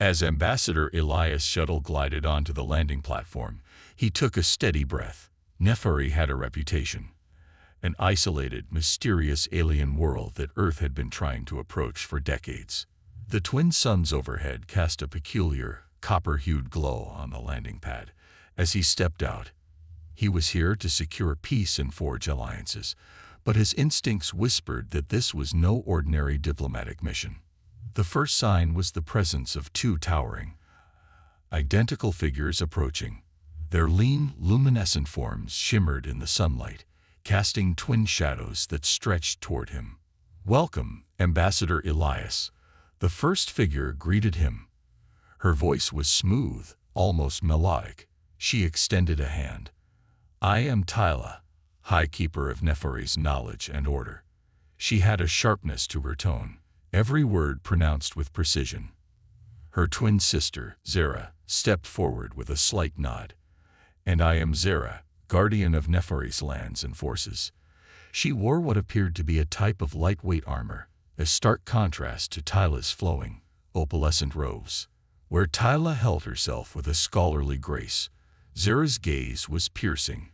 As Ambassador Elias' shuttle glided onto the landing platform, he took a steady breath. Nefari had a reputation. An isolated, mysterious alien world that Earth had been trying to approach for decades. The twin suns overhead cast a peculiar, copper-hued glow on the landing pad. As he stepped out, he was here to secure peace and forge alliances, but his instincts whispered that this was no ordinary diplomatic mission. The first sign was the presence of two towering, identical figures approaching. Their lean, luminescent forms shimmered in the sunlight, casting twin shadows that stretched toward him. "Welcome, Ambassador Elias," the first figure greeted him. Her voice was smooth, almost melodic. She extended a hand. "I am Tyla, High Keeper of Nefari's knowledge and order." She had a sharpness to her tone, every word pronounced with precision. Her twin sister, Zera, stepped forward with a slight nod. "And I am Zera, guardian of Nefari's lands and forces." She wore what appeared to be a type of lightweight armor, a stark contrast to Tyla's flowing, opalescent robes. Where Tyla held herself with a scholarly grace, Zera's gaze was piercing,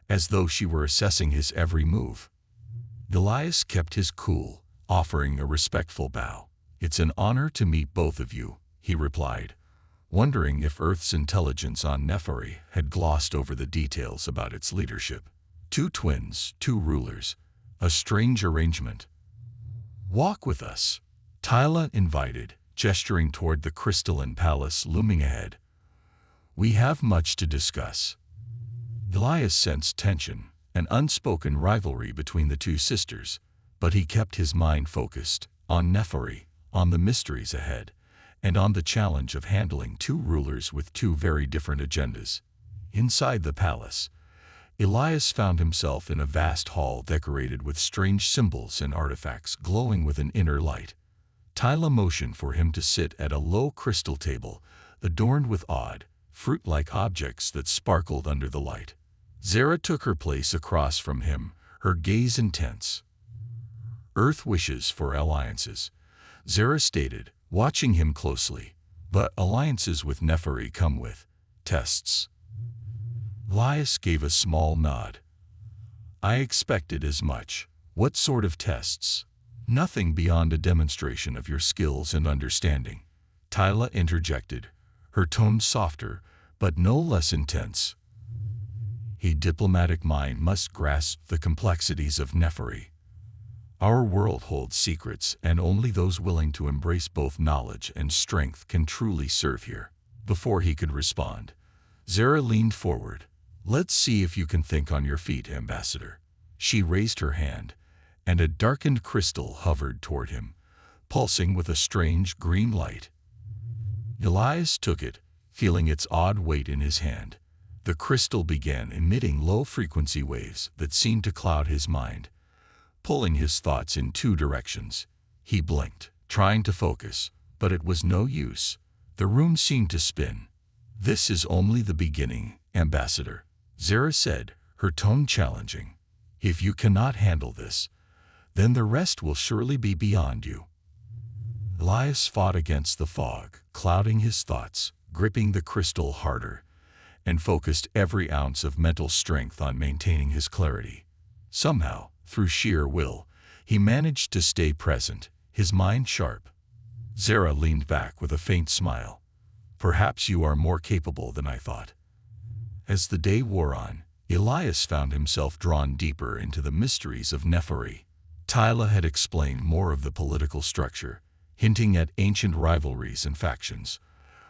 as though she were assessing his every move. Elias kept his cool, offering a respectful bow. "It's an honor to meet both of you," he replied, wondering if Earth's intelligence on Nefari had glossed over the details about its leadership. Two twins, two rulers, a strange arrangement. "Walk with us," Tyla invited, gesturing toward the crystalline palace looming ahead. "We have much to discuss." Elias sensed tension, an unspoken rivalry between the two sisters, but he kept his mind focused on Nefari, on the mysteries ahead, and on the challenge of handling two rulers with two very different agendas. Inside the palace, Elias found himself in a vast hall decorated with strange symbols and artifacts glowing with an inner light. Tyla motioned for him to sit at a low crystal table, adorned with odd, fruit-like objects that sparkled under the light. Zera took her place across from him, her gaze intense. "Earth wishes for alliances," Zera stated, watching him closely. "But alliances with Nefari come with tests." Elias gave a small nod. "I expected as much. What sort of tests?" "Nothing beyond a demonstration of your skills and understanding," Tyla interjected, her tone softer, but no less intense. A diplomatic mind must grasp the complexities of Nefari. Our world holds secrets, and only those willing to embrace both knowledge and strength can truly serve here. Before he could respond, Zera leaned forward. "Let's see if you can think on your feet, Ambassador." She raised her hand, and a darkened crystal hovered toward him, pulsing with a strange green light. Elias took it, feeling its odd weight in his hand. The crystal began emitting low-frequency waves that seemed to cloud his mind, pulling his thoughts in two directions. He blinked, trying to focus, but it was no use. The room seemed to spin. "This is only the beginning, Ambassador," Zera said, her tone challenging. "If you cannot handle this, then the rest will surely be beyond you." Elias fought against the fog, clouding his thoughts, gripping the crystal harder, and focused every ounce of mental strength on maintaining his clarity. Somehow, through sheer will, he managed to stay present, his mind sharp. Zera leaned back with a faint smile. "Perhaps you are more capable than I thought." As the day wore on, Elias found himself drawn deeper into the mysteries of Nefari. Tyla had explained more of the political structure, hinting at ancient rivalries and factions,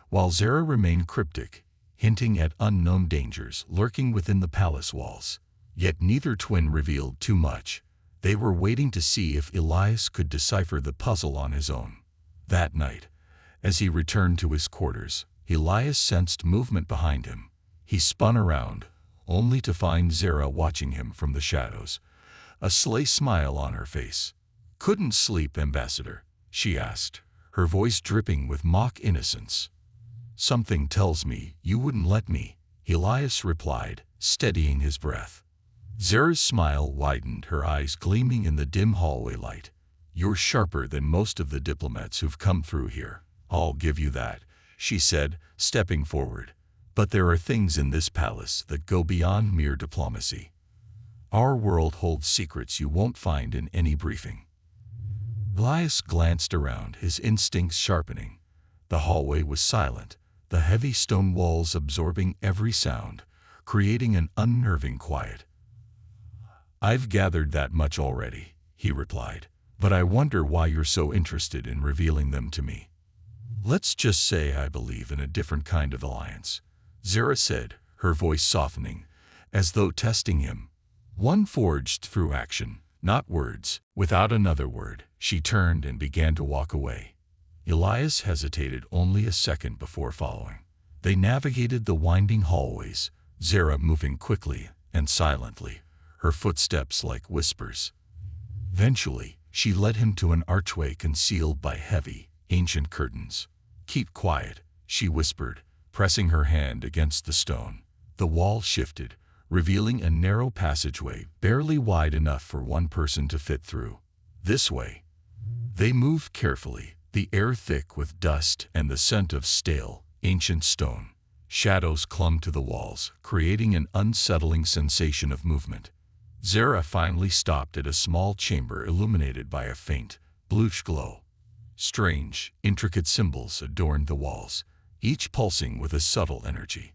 while Zera remained cryptic, hinting at unknown dangers lurking within the palace walls. Yet neither twin revealed too much. They were waiting to see if Elias could decipher the puzzle on his own. That night, as he returned to his quarters, Elias sensed movement behind him. He spun around, only to find Zera watching him from the shadows, a sly smile on her face. "Couldn't sleep, Ambassador?" she asked, her voice dripping with mock innocence. "Something tells me you wouldn't let me," Elias replied, steadying his breath. Zera's smile widened, her eyes gleaming in the dim hallway light. "You're sharper than most of the diplomats who've come through here. I'll give you that," she said, stepping forward. But there are things in this palace that go beyond mere diplomacy. Our world holds secrets you won't find in any briefing. Elias glanced around, his instincts sharpening. The hallway was silent, the heavy stone walls absorbing every sound, creating an unnerving quiet. "I've gathered that much already," he replied, "but I wonder why you're so interested in revealing them to me." "Let's just say I believe in a different kind of alliance," Zara said, her voice softening, as though testing him. "One forged through action, not words." Without another word, she turned and began to walk away. Elias hesitated only a second before following. They navigated the winding hallways, Zara moving quickly and silently, her footsteps like whispers. Eventually, she led him to an archway concealed by heavy, ancient curtains. "Keep quiet," she whispered, pressing her hand against the stone. The wall shifted, revealing a narrow passageway barely wide enough for one person to fit through. "This way." They moved carefully, the air thick with dust and the scent of stale, ancient stone. Shadows clung to the walls, creating an unsettling sensation of movement. Zara finally stopped at a small chamber illuminated by a faint, bluish glow. Strange, intricate symbols adorned the walls, each pulsing with a subtle energy.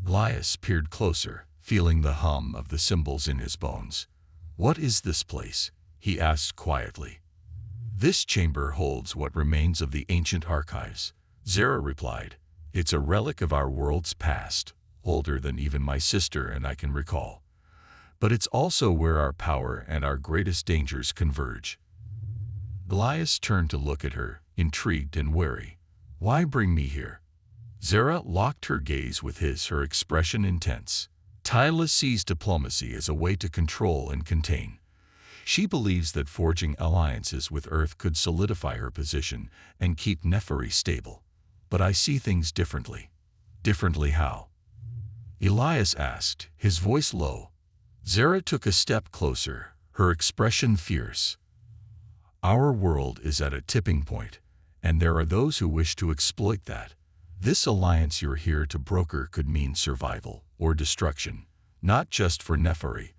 Elias peered closer, feeling the hum of the symbols in his bones. "What is this place?" he asked quietly. "This chamber holds what remains of the ancient archives," Zara replied. "It's a relic of our world's past, older than even my sister and I can recall. But it's also where our power and our greatest dangers converge." Elias turned to look at her, intrigued and wary. "Why bring me here?" Zara locked her gaze with his, her expression intense. Tyla sees diplomacy as a way to control and contain. She believes that forging alliances with Earth could solidify her position and keep Neferi stable. But I see things differently. "Differently how?" Elias asked, his voice low. Zara took a step closer, her expression fierce. "Our world is at a tipping point, and there are those who wish to exploit that. This alliance you're here to broker could mean survival or destruction, not just for Neferi,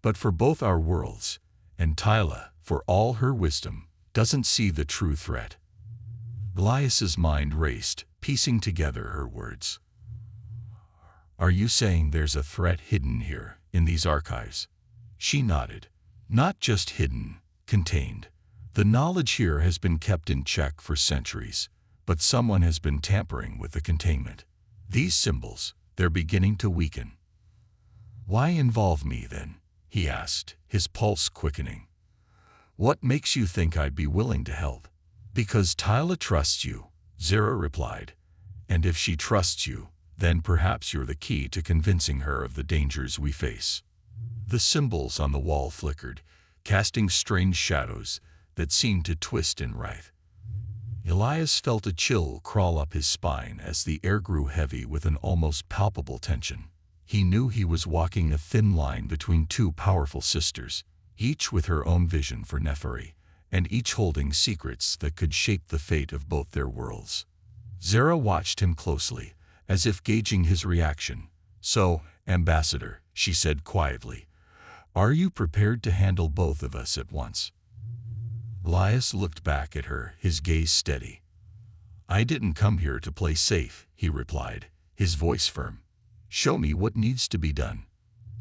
but for both our worlds. And Tyla, for all her wisdom, doesn't see the true threat." Elias's mind raced, piecing together her words. "Are you saying there's a threat hidden here, in these archives?" She nodded. "Not just hidden, contained. The knowledge here has been kept in check for centuries, but someone has been tampering with the containment. These symbols, they're beginning to weaken." "Why involve me then?" he asked, his pulse quickening. "What makes you think I'd be willing to help?" "Because Tyla trusts you," Zara replied. "And if she trusts you, then perhaps you're the key to convincing her of the dangers we face." The symbols on the wall flickered, casting strange shadows that seemed to twist and writhe. Elias felt a chill crawl up his spine as the air grew heavy with an almost palpable tension. He knew he was walking a thin line between two powerful sisters, each with her own vision for Neferi, and each holding secrets that could shape the fate of both their worlds. Zara watched him closely, as if gauging his reaction. "So, Ambassador," she said quietly, "are you prepared to handle both of us at once?" Elias looked back at her, his gaze steady. "I didn't come here to play safe," he replied, his voice firm. "Show me what needs to be done."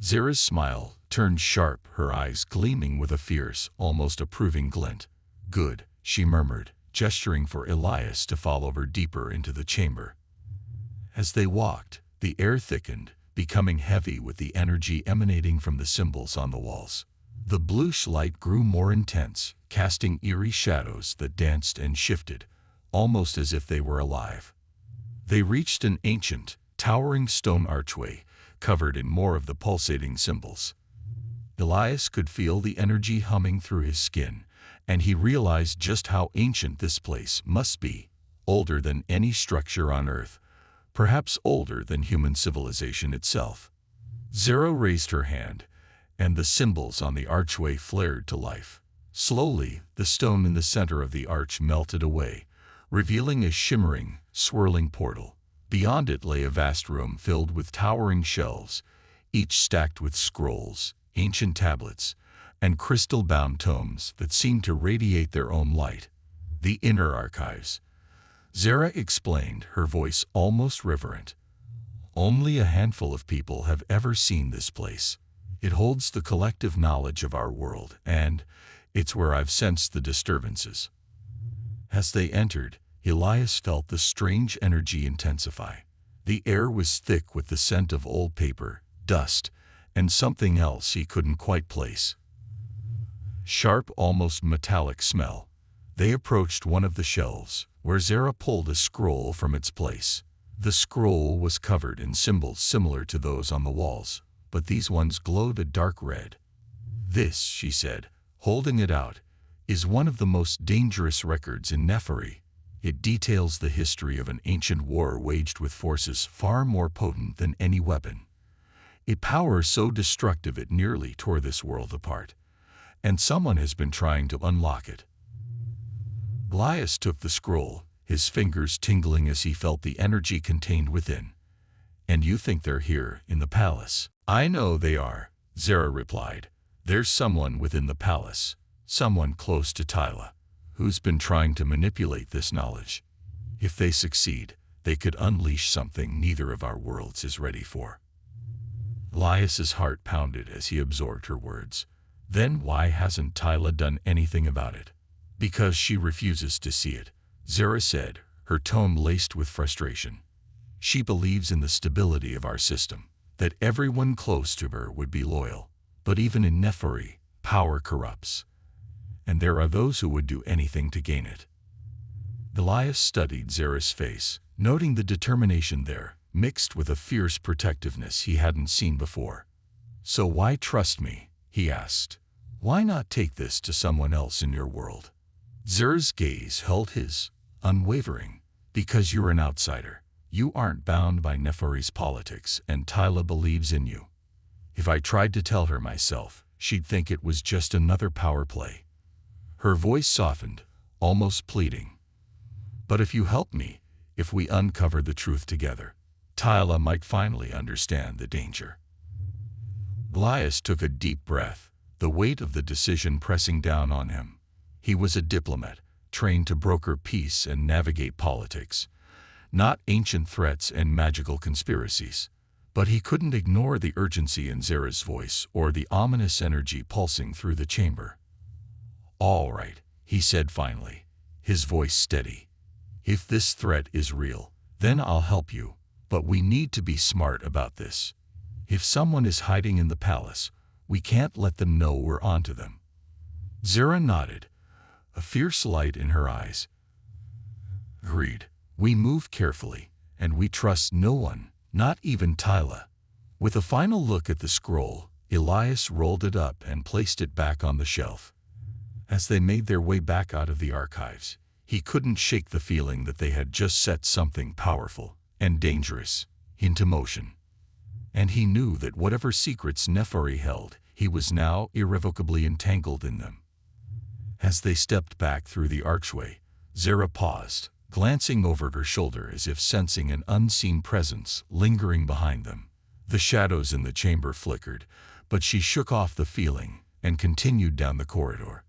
Zara's smile turned sharp, her eyes gleaming with a fierce, almost approving glint. "Good," she murmured, gesturing for Elias to follow her deeper into the chamber. As they walked, the air thickened, becoming heavy with the energy emanating from the symbols on the walls. The bluish light grew more intense, casting eerie shadows that danced and shifted, almost as if they were alive. They reached an ancient, towering stone archway, covered in more of the pulsating symbols. Elias could feel the energy humming through his skin, and he realized just how ancient this place must be, older than any structure on Earth, perhaps older than human civilization itself. Zara raised her hand, and the symbols on the archway flared to life. Slowly, the stone in the center of the arch melted away, revealing a shimmering, swirling portal. Beyond it lay a vast room filled with towering shelves, each stacked with scrolls, ancient tablets, and crystal-bound tomes that seemed to radiate their own light. The inner archives, Zara explained, her voice almost reverent. Only a handful of people have ever seen this place. It holds the collective knowledge of our world, and it's where I've sensed the disturbances. As they entered, Elias felt the strange energy intensify. The air was thick with the scent of old paper, dust, and something else he couldn't quite place. Sharp, almost metallic smell. They approached one of the shelves, where Zara pulled a scroll from its place. The scroll was covered in symbols similar to those on the walls, but these ones glowed a dark red. This, she said, holding it out, is one of the most dangerous records in Nepheri. It details the history of an ancient war waged with forces far more potent than any weapon. A power so destructive it nearly tore this world apart, and someone has been trying to unlock it. Elias took the scroll, his fingers tingling as he felt the energy contained within. "And you think they're here, in the palace?" "I know they are," Zara replied. "There's someone within the palace, someone close to Tyla, who's been trying to manipulate this knowledge. If they succeed, they could unleash something neither of our worlds is ready for." Elias's heart pounded as he absorbed her words. "Then why hasn't Tyla done anything about it?" "Because she refuses to see it," Zara said, her tone laced with frustration. "She believes in the stability of our system, that everyone close to her would be loyal. But even in Nepheri, power corrupts, and there are those who would do anything to gain it." Elias studied Zara's face, noting the determination there, mixed with a fierce protectiveness he hadn't seen before. "So why trust me?" he asked. "Why not take this to someone else in your world?" Zara's gaze held his, unwavering. "Because you're an outsider. You aren't bound by Nepheri's politics, and Tyla believes in you. If I tried to tell her myself, she'd think it was just another power play." Her voice softened, almost pleading. "But if you help me, if we uncover the truth together, Tyla might finally understand the danger." Elias took a deep breath, the weight of the decision pressing down on him. He was a diplomat, trained to broker peace and navigate politics, not ancient threats and magical conspiracies. But he couldn't ignore the urgency in Zara's voice or the ominous energy pulsing through the chamber. "All right," he said finally, his voice steady. "If this threat is real, then I'll help you, but we need to be smart about this. If someone is hiding in the palace, we can't let them know we're onto them." Zara nodded, a fierce light in her eyes. "Agreed. We move carefully, and we trust no one, not even Tyla." With a final look at the scroll, Elias rolled it up and placed it back on the shelf. As they made their way back out of the archives, he couldn't shake the feeling that they had just set something powerful and dangerous into motion. And he knew that whatever secrets Nepheri held, he was now irrevocably entangled in them. As they stepped back through the archway, Zara paused, glancing over her shoulder as if sensing an unseen presence lingering behind them. The shadows in the chamber flickered, but she shook off the feeling and continued down the corridor.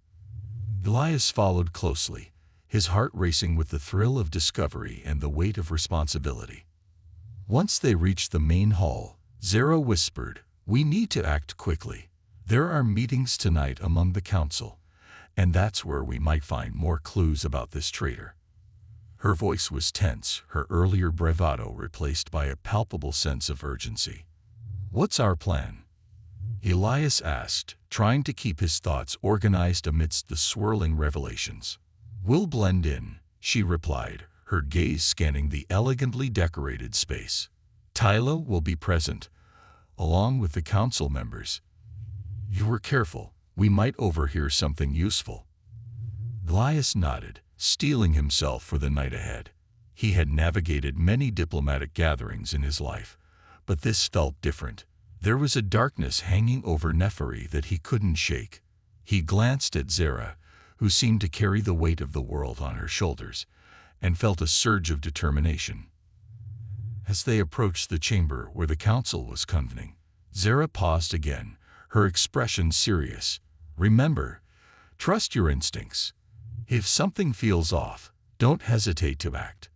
Elias followed closely, his heart racing with the thrill of discovery and the weight of responsibility. Once they reached the main hall, Zara whispered, "We need to act quickly. There are meetings tonight among the council, and that's where we might find more clues about this traitor." Her voice was tense, her earlier bravado replaced by a palpable sense of urgency. "What's our plan?" Elias asked, trying to keep his thoughts organized amidst the swirling revelations. "We'll blend in," she replied, her gaze scanning the elegantly decorated space. "Tyla will be present, along with the council members. You were careful, we might overhear something useful." Elias nodded, steeling himself for the night ahead. He had navigated many diplomatic gatherings in his life, but this felt different. There was a darkness hanging over Nepheri that he couldn't shake. He glanced at Zara, who seemed to carry the weight of the world on her shoulders, and felt a surge of determination. As they approached the chamber where the council was convening, Zara paused again, her expression serious. "Remember, trust your instincts. If something feels off, don't hesitate to act."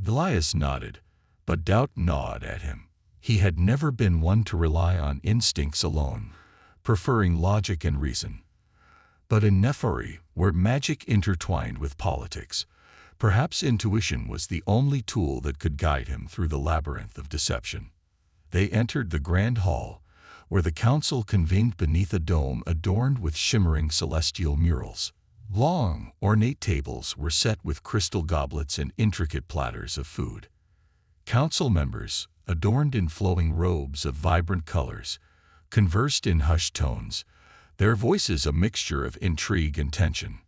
Elias nodded, but doubt gnawed at him. He had never been one to rely on instincts alone, preferring logic and reason. But in Nephari, where magic intertwined with politics, perhaps intuition was the only tool that could guide him through the labyrinth of deception. They entered the grand hall, where the council convened beneath a dome adorned with shimmering celestial murals. Long, ornate tables were set with crystal goblets and intricate platters of food. Council members, adorned in flowing robes of vibrant colors, conversed in hushed tones, their voices a mixture of intrigue and tension.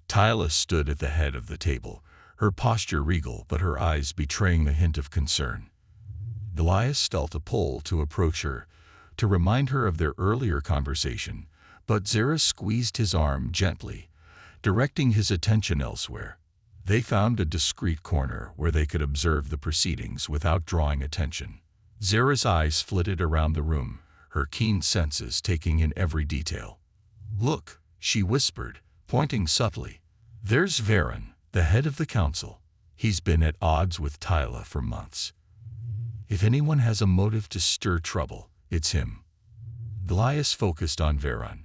Tyla stood at the head of the table, her posture regal but her eyes betraying a hint of concern. Elias felt a pull to approach her, to remind her of their earlier conversation, but Zara squeezed his arm gently, directing his attention elsewhere. They found a discreet corner where they could observe the proceedings without drawing attention. Zara's eyes flitted around the room, her keen senses taking in every detail. "Look," she whispered, pointing subtly. "There's Varen, the head of the council. He's been at odds with Tyla for months. If anyone has a motive to stir trouble, it's him." Elias focused on Varen,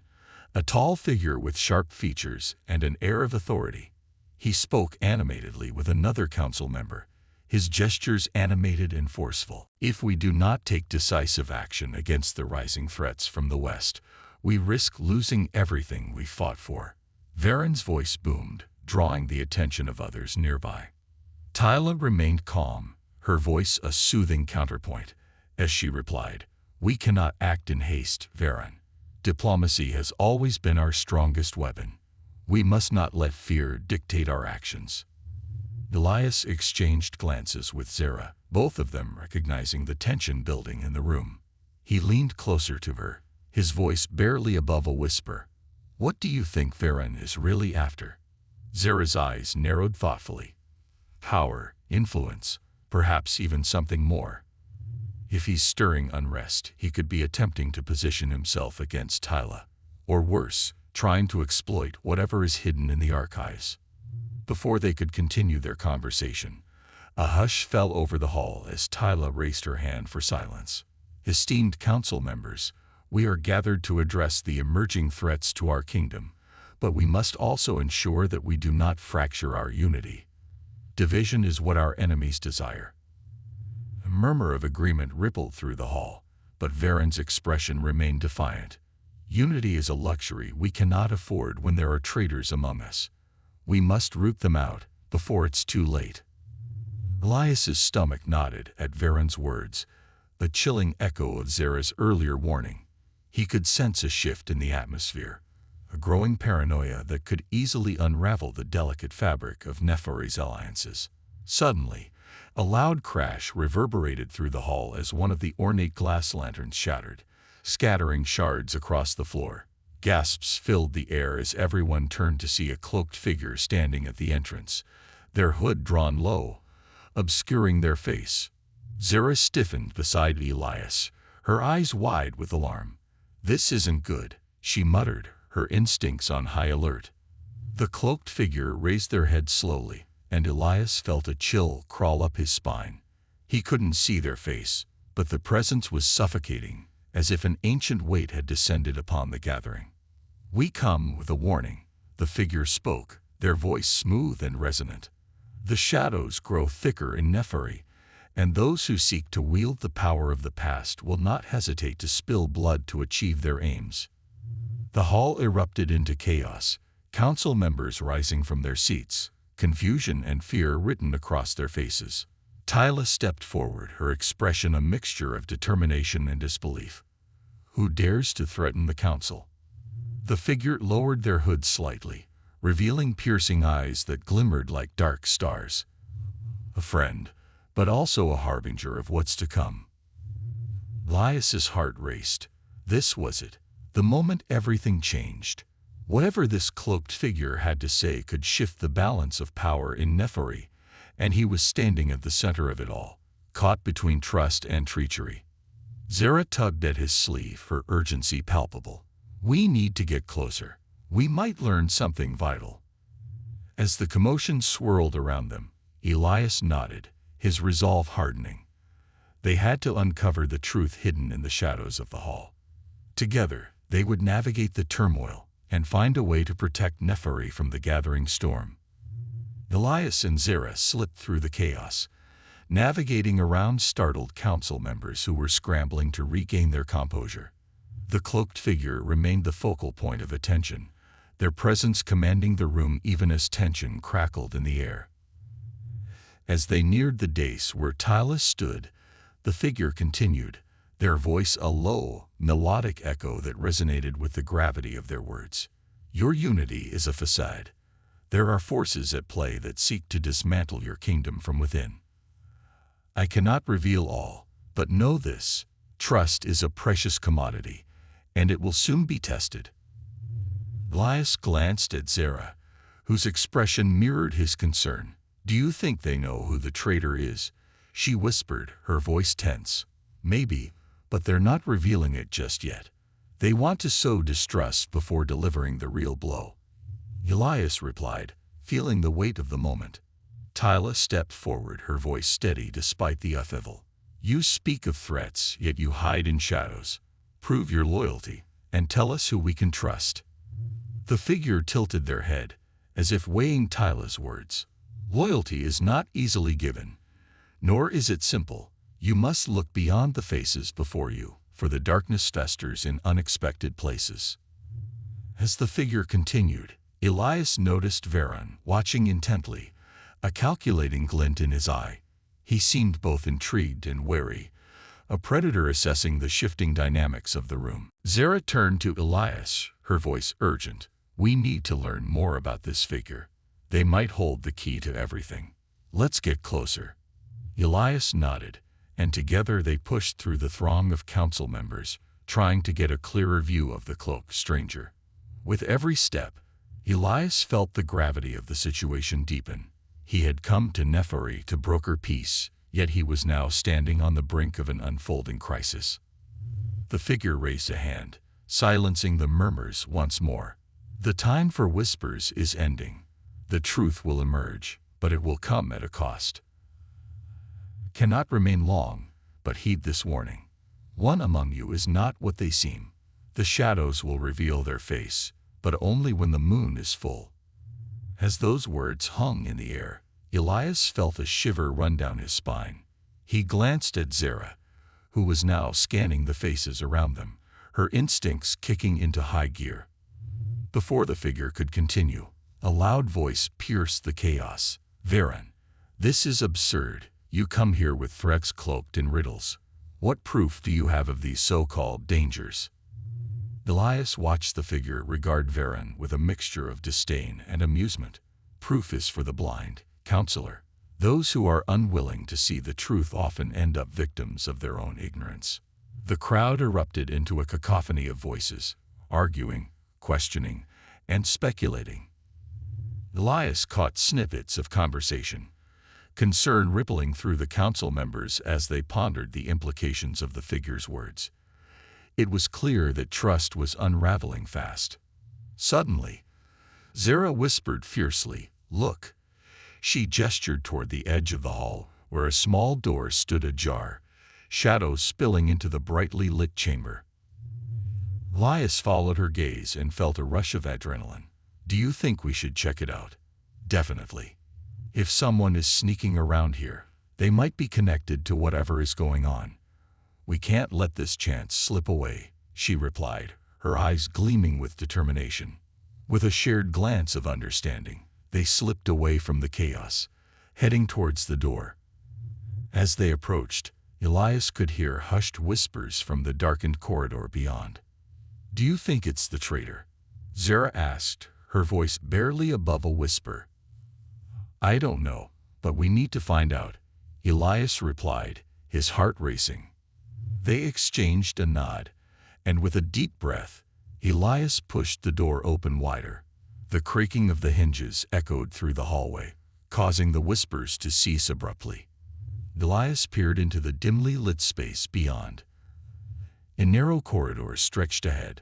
a tall figure with sharp features and an air of authority. He spoke animatedly with another council member, his gestures animated and forceful. "If we do not take decisive action against the rising threats from the west, we risk losing everything we fought for." Varen's voice boomed, drawing the attention of others nearby. Tyla remained calm, her voice a soothing counterpoint, as she replied, "We cannot act in haste, Varen. Diplomacy has always been our strongest weapon. We must not let fear dictate our actions." Elias exchanged glances with Zara, both of them recognizing the tension building in the room. He leaned closer to her, his voice barely above a whisper. "What do you think Varen is really after?" Zara's eyes narrowed thoughtfully. "Power, influence, perhaps even something more. If he's stirring unrest, he could be attempting to position himself against Tyla, or worse, trying to exploit whatever is hidden in the archives." Before they could continue their conversation, a hush fell over the hall as Tyla raised her hand for silence. "Esteemed council members, we are gathered to address the emerging threats to our kingdom, but we must also ensure that we do not fracture our unity. Division is what our enemies desire." A murmur of agreement rippled through the hall, but Varen's expression remained defiant. "Unity is a luxury we cannot afford when there are traitors among us. We must root them out before it's too late." Elias's stomach nodded at Varen's words, a chilling echo of Zara's earlier warning. He could sense a shift in the atmosphere, a growing paranoia that could easily unravel the delicate fabric of Nephari's alliances. Suddenly, a loud crash reverberated through the hall as one of the ornate glass lanterns shattered, scattering shards across the floor. Gasps filled the air as everyone turned to see a cloaked figure standing at the entrance, their hood drawn low, obscuring their face. Zara stiffened beside Elias, her eyes wide with alarm. "This isn't good," she muttered, her instincts on high alert. The cloaked figure raised their head slowly, and Elias felt a chill crawl up his spine. He couldn't see their face, but the presence was suffocating, as if an ancient weight had descended upon the gathering. "We come with a warning," the figure spoke, their voice smooth and resonant. "The shadows grow thicker in Nephari, and those who seek to wield the power of the past will not hesitate to spill blood to achieve their aims." The hall erupted into chaos, council members rising from their seats, confusion and fear written across their faces. Tyla stepped forward, her expression a mixture of determination and disbelief. "Who dares to threaten the council?" The figure lowered their hood slightly, revealing piercing eyes that glimmered like dark stars. "A friend, but also a harbinger of what's to come." Elias's heart raced. This was it, the moment everything changed. Whatever this cloaked figure had to say could shift the balance of power in Nephari, and he was standing at the center of it all, caught between trust and treachery. Zara tugged at his sleeve, her urgency palpable. "We need to get closer. We might learn something vital." As the commotion swirled around them, Elias nodded, his resolve hardening. They had to uncover the truth hidden in the shadows of the hall. Together, they would navigate the turmoil and find a way to protect Neferi from the gathering storm. Elias and Zara slipped through the chaos, navigating around startled council members who were scrambling to regain their composure. The cloaked figure remained the focal point of attention, their presence commanding the room even as tension crackled in the air. As they neared the dais where Tyla stood, the figure continued, their voice a low, melodic echo that resonated with the gravity of their words. "Your unity is a facade. There are forces at play that seek to dismantle your kingdom from within. I cannot reveal all, but know this: trust is a precious commodity, and it will soon be tested." Elias glanced at Zara, whose expression mirrored his concern. "Do you think they know who the traitor is?" she whispered, her voice tense. "Maybe, but they're not revealing it just yet. They want to sow distrust before delivering the real blow." Elias replied, feeling the weight of the moment. Tyla stepped forward, her voice steady despite the upheaval. "You speak of threats, yet you hide in shadows. Prove your loyalty, and tell us who we can trust." The figure tilted their head, as if weighing Tyla's words. "Loyalty is not easily given, nor is it simple. You must look beyond the faces before you, for the darkness festers in unexpected places." As the figure continued, Elias noticed Veron watching intently, a calculating glint in his eye. He seemed both intrigued and wary, a predator assessing the shifting dynamics of the room. Zara turned to Elias, her voice urgent. "We need to learn more about this figure. They might hold the key to everything. Let's get closer." Elias nodded, and together they pushed through the throng of council members, trying to get a clearer view of the cloaked stranger. With every step, Elias felt the gravity of the situation deepen. He had come to Neferi to broker peace, yet he was now standing on the brink of an unfolding crisis. The figure raised a hand, silencing the murmurs once more. "The time for whispers is ending. The truth will emerge, but it will come at a cost. Cannot remain long, but heed this warning. One among you is not what they seem. The shadows will reveal their face, but only when the moon is full." As those words hung in the air, Elias felt a shiver run down his spine. He glanced at Zara, who was now scanning the faces around them, her instincts kicking into high gear. Before the figure could continue, a loud voice pierced the chaos. "Veron, this is absurd. You come here with threats cloaked in riddles. What proof do you have of these so-called dangers?" Elias watched the figure regard Veron with a mixture of disdain and amusement. "Proof is for the blind, counselor. Those who are unwilling to see the truth often end up victims of their own ignorance." The crowd erupted into a cacophony of voices, arguing, questioning, and speculating. Elias caught snippets of conversation, concern rippling through the council members as they pondered the implications of the figure's words. It was clear that trust was unraveling fast. Suddenly, Zara whispered fiercely, "Look." She gestured toward the edge of the hall, where a small door stood ajar, shadows spilling into the brightly lit chamber. Elias followed her gaze and felt a rush of adrenaline. "Do you think we should check it out?" "Definitely. If someone is sneaking around here, they might be connected to whatever is going on. We can't let this chance slip away," she replied, her eyes gleaming with determination. With a shared glance of understanding, they slipped away from the chaos, heading towards the door. As they approached, Elias could hear hushed whispers from the darkened corridor beyond. "Do you think it's the traitor?" Zara asked, her voice barely above a whisper. "I don't know, but we need to find out," Elias replied, his heart racing. They exchanged a nod, and with a deep breath, Elias pushed the door open wider. The creaking of the hinges echoed through the hallway, causing the whispers to cease abruptly. Elias peered into the dimly lit space beyond. A narrow corridor stretched ahead,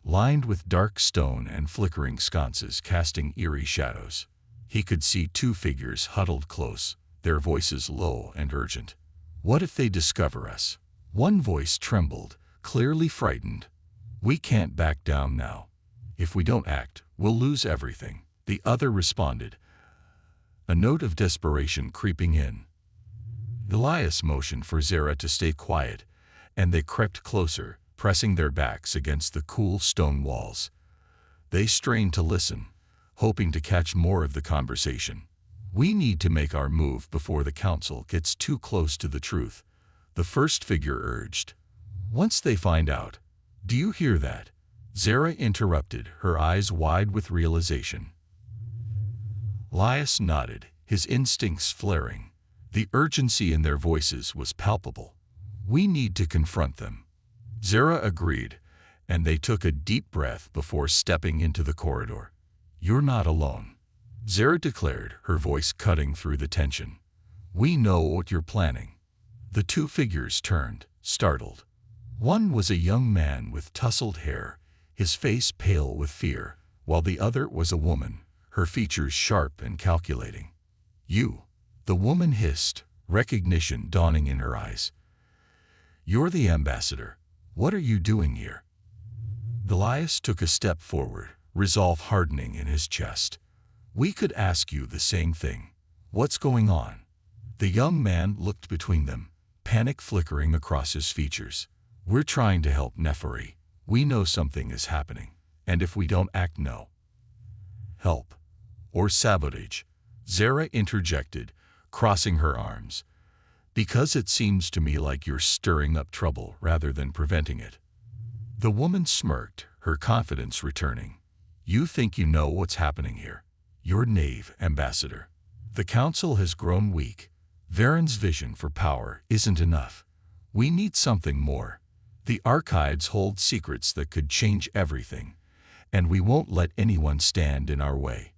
lined with dark stone and flickering sconces casting eerie shadows. He could see two figures huddled close, their voices low and urgent. "What if they discover us?" One voice trembled, clearly frightened. "We can't back down now. If we don't act, we'll lose everything," the other responded, a note of desperation creeping in. Elias motioned for Zara to stay quiet, and they crept closer, pressing their backs against the cool stone walls. They strained to listen, hoping to catch more of the conversation. "We need to make our move before the council gets too close to the truth," the first figure urged. "Once they find out." "Do you hear that?" Zara interrupted, her eyes wide with realization. Elias nodded, his instincts flaring. The urgency in their voices was palpable. "We need to confront them." Zara agreed, and they took a deep breath before stepping into the corridor. "You're not alone," Zara declared, her voice cutting through the tension. "We know what you're planning." The two figures turned, startled. One was a young man with tousled hair, his face pale with fear, while the other was a woman, her features sharp and calculating. "You," the woman hissed, recognition dawning in her eyes. "You're the ambassador. What are you doing here?" Elias took a step forward, resolve hardening in his chest. "We could ask you the same thing. What's going on?" The young man looked between them, panic flickering across his features. "We're trying to help Nepheri. We know something is happening, and if we don't act now." "Help. Or sabotage," Zara interjected, crossing her arms. "Because it seems to me like you're stirring up trouble rather than preventing it." The woman smirked, her confidence returning. "You think you know what's happening here. You're naive, Ambassador. The council has grown weak. Varen's vision for power isn't enough. We need something more. The archives hold secrets that could change everything, and we won't let anyone stand in our way."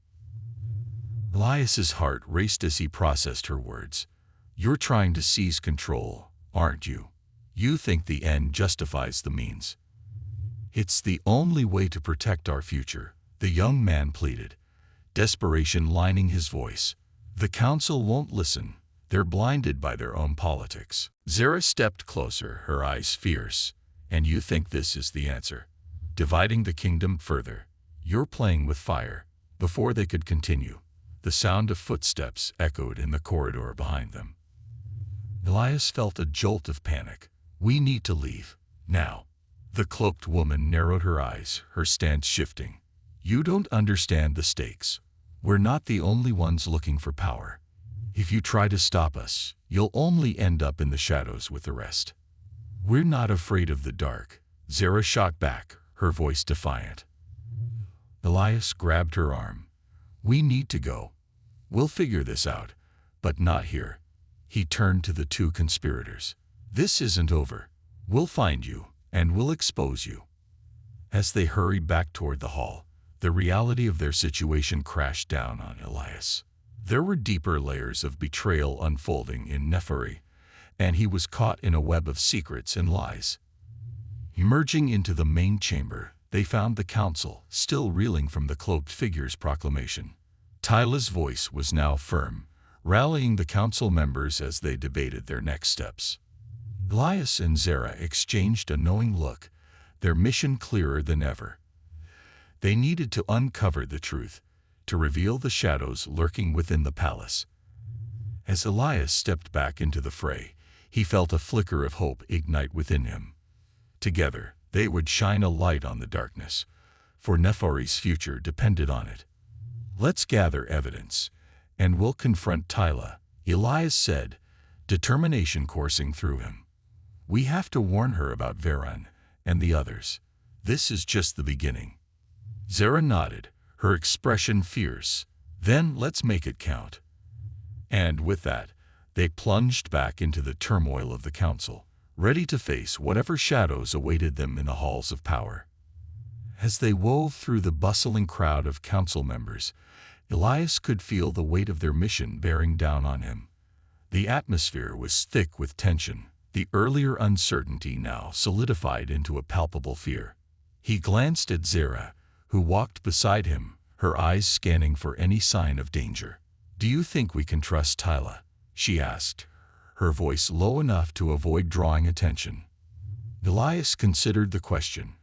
Elias's heart raced as he processed her words. "You're trying to seize control, aren't you? You think the end justifies the means." "It's the only way to protect our future," the young man pleaded, desperation lining his voice. "The council won't listen. They're blinded by their own politics." Zara stepped closer, her eyes fierce. "And you think this is the answer? Dividing the kingdom further? You're playing with fire." Before they could continue, the sound of footsteps echoed in the corridor behind them. Elias felt a jolt of panic. "We need to leave. Now." The cloaked woman narrowed her eyes, her stance shifting. "You don't understand the stakes. We're not the only ones looking for power. If you try to stop us, you'll only end up in the shadows with the rest." "We're not afraid of the dark," Zara shot back, her voice defiant. Elias grabbed her arm. "We need to go. We'll figure this out, but not here." He turned to the two conspirators. "This isn't over. We'll find you, and we'll expose you." As they hurried back toward the hall, the reality of their situation crashed down on Elias. There were deeper layers of betrayal unfolding in Nepheri, and he was caught in a web of secrets and lies. Emerging into the main chamber, they found the council, still reeling from the cloaked figure's proclamation. Tyla's voice was now firm, rallying the council members as they debated their next steps. Elias and Zara exchanged a knowing look, their mission clearer than ever. They needed to uncover the truth, to reveal the shadows lurking within the palace. As Elias stepped back into the fray, he felt a flicker of hope ignite within him. Together, they would shine a light on the darkness, for Nepheri's future depended on it. "Let's gather evidence, and we'll confront Tyla," Elias said, determination coursing through him. "We have to warn her about Varen and the others. This is just the beginning." Zara nodded, her expression fierce. "Then let's make it count." And with that, they plunged back into the turmoil of the council, ready to face whatever shadows awaited them in the halls of power. As they wove through the bustling crowd of council members, Elias could feel the weight of their mission bearing down on him. The atmosphere was thick with tension. The earlier uncertainty now solidified into a palpable fear. He glanced at Zara, who walked beside him, her eyes scanning for any sign of danger. "Do you think we can trust Tyla?" she asked, her voice low enough to avoid drawing attention. Elias considered the question,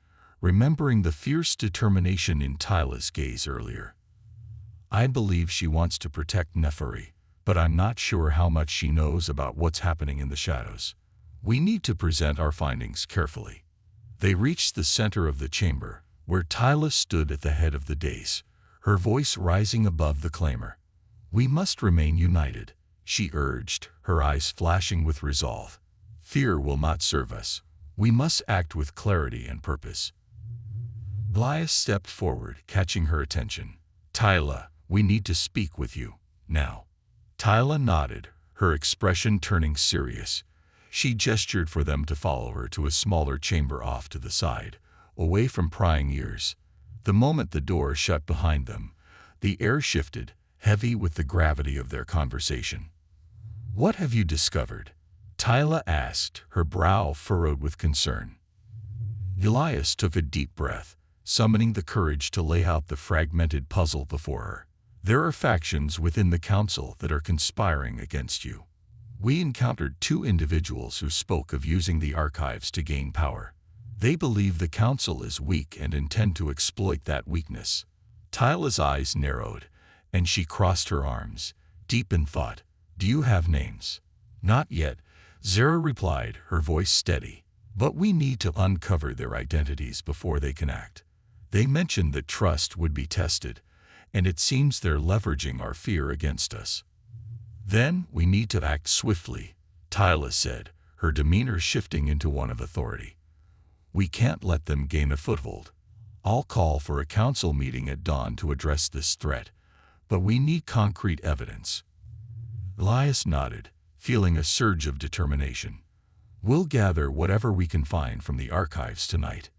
remembering the fierce determination in Tyla's gaze earlier. "I believe she wants to protect Neferi, but I'm not sure how much she knows about what's happening in the shadows. We need to present our findings carefully." They reached the center of the chamber, where Tyla stood at the head of the dais, her voice rising above the clamor. "We must remain united," she urged, her eyes flashing with resolve. "Fear will not serve us. We must act with clarity and purpose." Elias stepped forward, catching her attention. "Tyla, we need to speak with you, now." Tyla nodded, her expression turning serious. She gestured for them to follow her to a smaller chamber off to the side, away from prying ears. The moment the door shut behind them, the air shifted, heavy with the gravity of their conversation. "What have you discovered?" Tyla asked, her brow furrowed with concern. Elias took a deep breath, summoning the courage to lay out the fragmented puzzle before her. "There are factions within the council that are conspiring against you. We encountered 2 individuals who spoke of using the archives to gain power. They believe the council is weak and intend to exploit that weakness." Tyla's eyes narrowed, and she crossed her arms, deep in thought. "Do you have names?" "Not yet," Zara replied, her voice steady. "But we need to uncover their identities before they can act. They mentioned that trust would be tested, and it seems they're leveraging our fear against us." "Then we need to act swiftly," Tyla said, her demeanor shifting into one of authority. "We can't let them gain a foothold. I'll call for a council meeting at dawn to address this threat, but we need concrete evidence." Elias nodded, feeling a surge of determination. "We'll gather whatever we can find from the archives tonight.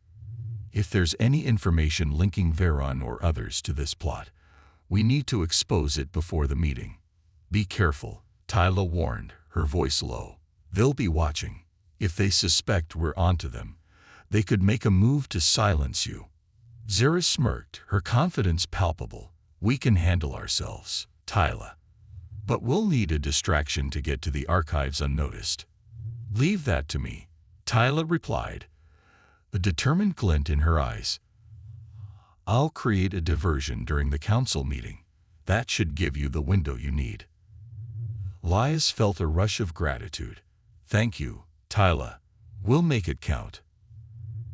If there's any information linking Veron or others to this plot, we need to expose it before the meeting." "Be careful," Tyla warned, her voice low. "They'll be watching. If they suspect we're onto them, they could make a move to silence you." Zara smirked, her confidence palpable. "We can handle ourselves, Tyla. But we'll need a distraction to get to the archives unnoticed." "Leave that to me," Tyla replied, a determined glint in her eyes. "I'll create a diversion during the council meeting. That should give you the window you need." Elias felt a rush of gratitude. "Thank you, Tyla. We'll make it count."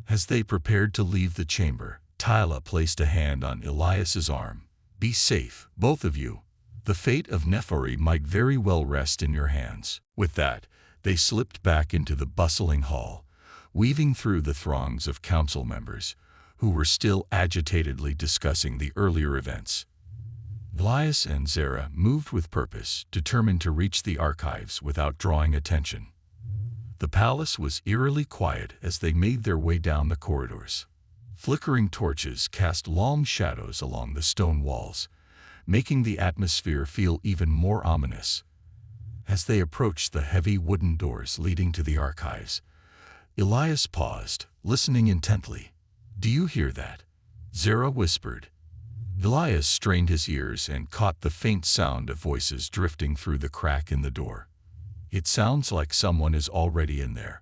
As they prepared to leave the chamber, Tyla placed a hand on Elias's arm. "Be safe, both of you. The fate of Neferi might very well rest in your hands." With that, they slipped back into the bustling hall, weaving through the throngs of council members, who were still agitatedly discussing the earlier events. Elias and Zara moved with purpose, determined to reach the archives without drawing attention. The palace was eerily quiet as they made their way down the corridors. Flickering torches cast long shadows along the stone walls, making the atmosphere feel even more ominous. As they approached the heavy wooden doors leading to the archives, Elias paused, listening intently. "Do you hear that?" Zara whispered. Elias strained his ears and caught the faint sound of voices drifting through the crack in the door. "It sounds like someone is already in there."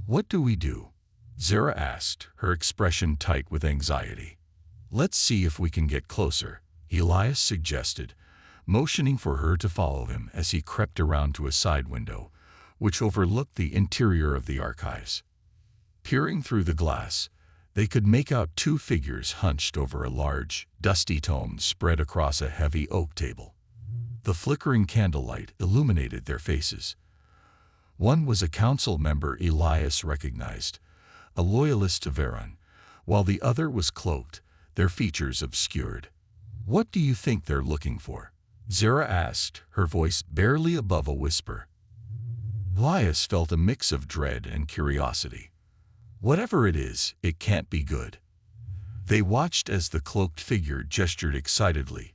"What do we do?" Zara asked, her expression tight with anxiety. "Let's see if we can get closer," Elias suggested, motioning for her to follow him as he crept around to a side window, which overlooked the interior of the archives. Peering through the glass, they could make out 2 figures hunched over a large, dusty tome spread across a heavy oak table. The flickering candlelight illuminated their faces. One was a council member Elias recognized, a loyalist to Veron, while the other was cloaked, their features obscured. "What do you think they're looking for?" Zara asked, her voice barely above a whisper. Elias felt a mix of dread and curiosity. Whatever it is, it can't be good. They watched as the cloaked figure gestured excitedly,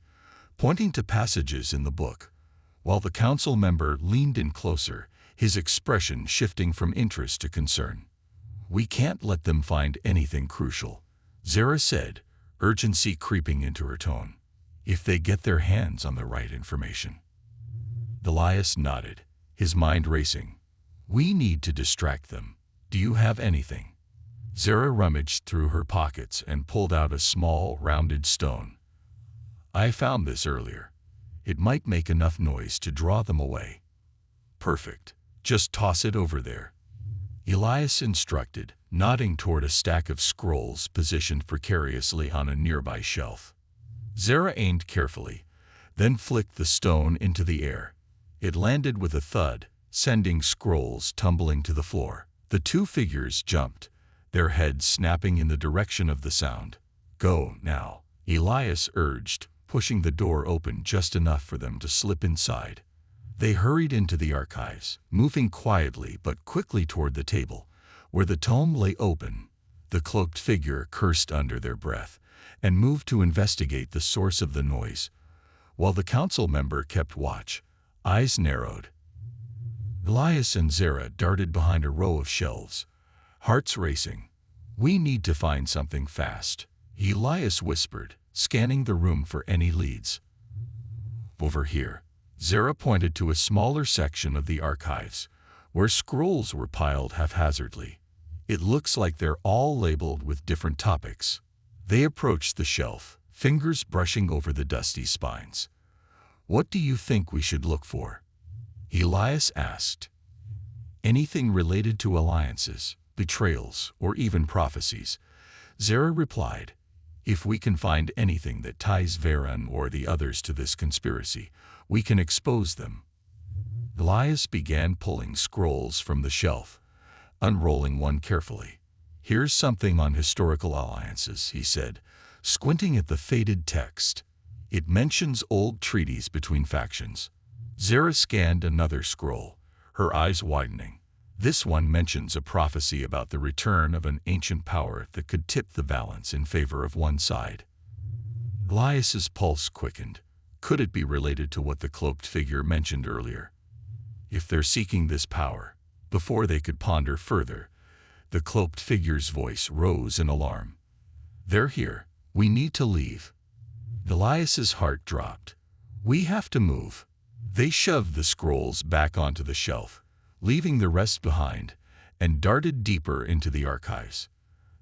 pointing to passages in the book, while the council member leaned in closer, his expression shifting from interest to concern. "We can't let them find anything crucial," Zara said, urgency creeping into her tone. "If they get their hands on the right information." Elias nodded, his mind racing. "We need to distract them. Do you have anything?" Zara rummaged through her pockets and pulled out a small, rounded stone. "I found this earlier. It might make enough noise to draw them away." "Perfect. Just toss it over there," Elias instructed, nodding toward a stack of scrolls positioned precariously on a nearby shelf. Zara aimed carefully, then flicked the stone into the air. It landed with a thud, sending scrolls tumbling to the floor. The two figures jumped, their heads snapping in the direction of the sound. "Go, now," Elias urged, pushing the door open just enough for them to slip inside. They hurried into the archives, moving quietly but quickly toward the table, where the tome lay open. The cloaked figure cursed under their breath and moved to investigate the source of the noise, while the council member kept watch, eyes narrowed. Elias and Zara darted behind a row of shelves, hearts racing. "We need to find something fast," Elias whispered, scanning the room for any leads. "Over here." Zara pointed to a smaller section of the archives, where scrolls were piled haphazardly. "It looks like they're all labeled with different topics." They approached the shelf, fingers brushing over the dusty spines. "What do you think we should look for?" Elias asked. "Anything related to alliances, betrayals, or even prophecies," Zara replied. "If we can find anything that ties Varen or the others to this conspiracy, we can expose them." Elias began pulling scrolls from the shelf, unrolling one carefully. "Here's something on historical alliances," he said, squinting at the faded text. "It mentions old treaties between factions." Zara scanned another scroll, her eyes widening. "This one mentions a prophecy about the return of an ancient power that could tip the balance in favor of one side." Elias's pulse quickened. Could it be related to what the cloaked figure mentioned earlier? If they're seeking this power, before they could ponder further, the cloaked figure's voice rose in alarm. "They're here. We need to leave." Elias's heart dropped. "We have to move." They shoved the scrolls back onto the shelf, leaving the rest behind, and darted deeper into the archives.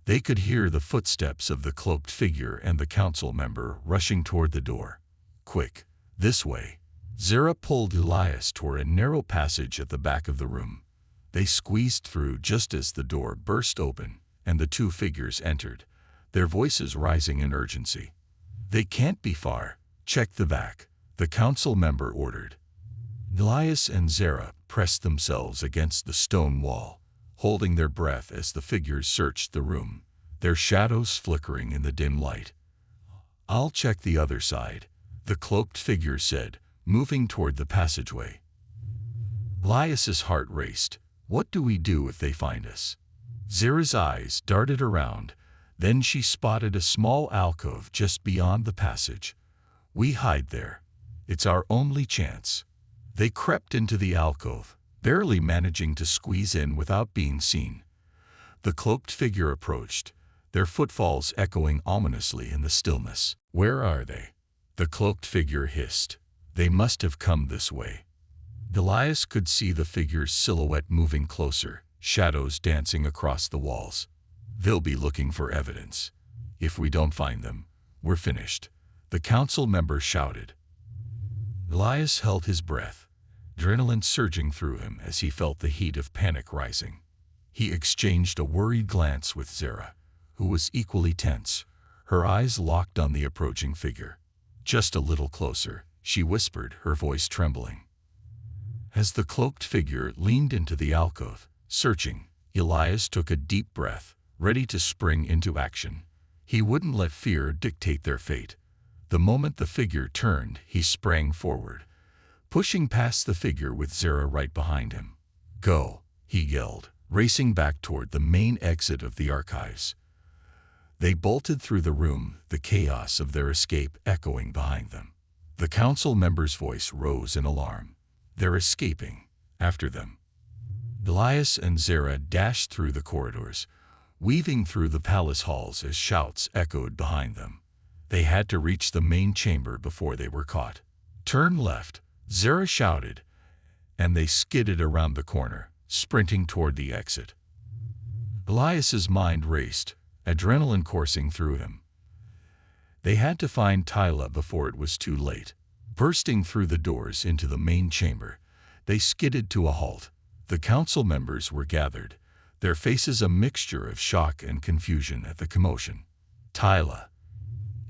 They could hear the footsteps of the cloaked figure and the council member rushing toward the door. "Quick, this way." Zara pulled Elias toward a narrow passage at the back of the room. They squeezed through just as the door burst open, and the two figures entered, their voices rising in urgency. "They can't be far. Check the back," the council member ordered. Elias and Zara pressed themselves against the stone wall, holding their breath as the figures searched the room, their shadows flickering in the dim light. "I'll check the other side," the cloaked figure said, moving toward the passageway. Elias's heart raced. What do we do if they find us? Zara's eyes darted around, then she spotted a small alcove just beyond the passage. "We hide there. It's our only chance." They crept into the alcove, barely managing to squeeze in without being seen. The cloaked figure approached, their footfalls echoing ominously in the stillness. "Where are they?" the cloaked figure hissed. "They must have come this way." Elias could see the figure's silhouette moving closer, shadows dancing across the walls. "They'll be looking for evidence. If we don't find them, we're finished," the council member shouted. Elias held his breath, adrenaline surging through him as he felt the heat of panic rising. He exchanged a worried glance with Zara, who was equally tense, her eyes locked on the approaching figure. "Just a little closer," she whispered, her voice trembling. As the cloaked figure leaned into the alcove, searching, Elias took a deep breath, ready to spring into action. He wouldn't let fear dictate their fate. The moment the figure turned, he sprang forward, pushing past the figure with Zara right behind him. "Go," he yelled, racing back toward the main exit of the archives. They bolted through the room, the chaos of their escape echoing behind them. The council member's voice rose in alarm. They're escaping. After them. Elias and Zara dashed through the corridors, weaving through the palace halls as shouts echoed behind them. They had to reach the main chamber before they were caught. Turn left, Zara shouted, and they skidded around the corner, sprinting toward the exit. Elias's mind raced, adrenaline coursing through him. They had to find Tyla before it was too late. Bursting through the doors into the main chamber, they skidded to a halt. The council members were gathered, their faces a mixture of shock and confusion at the commotion. Tyla,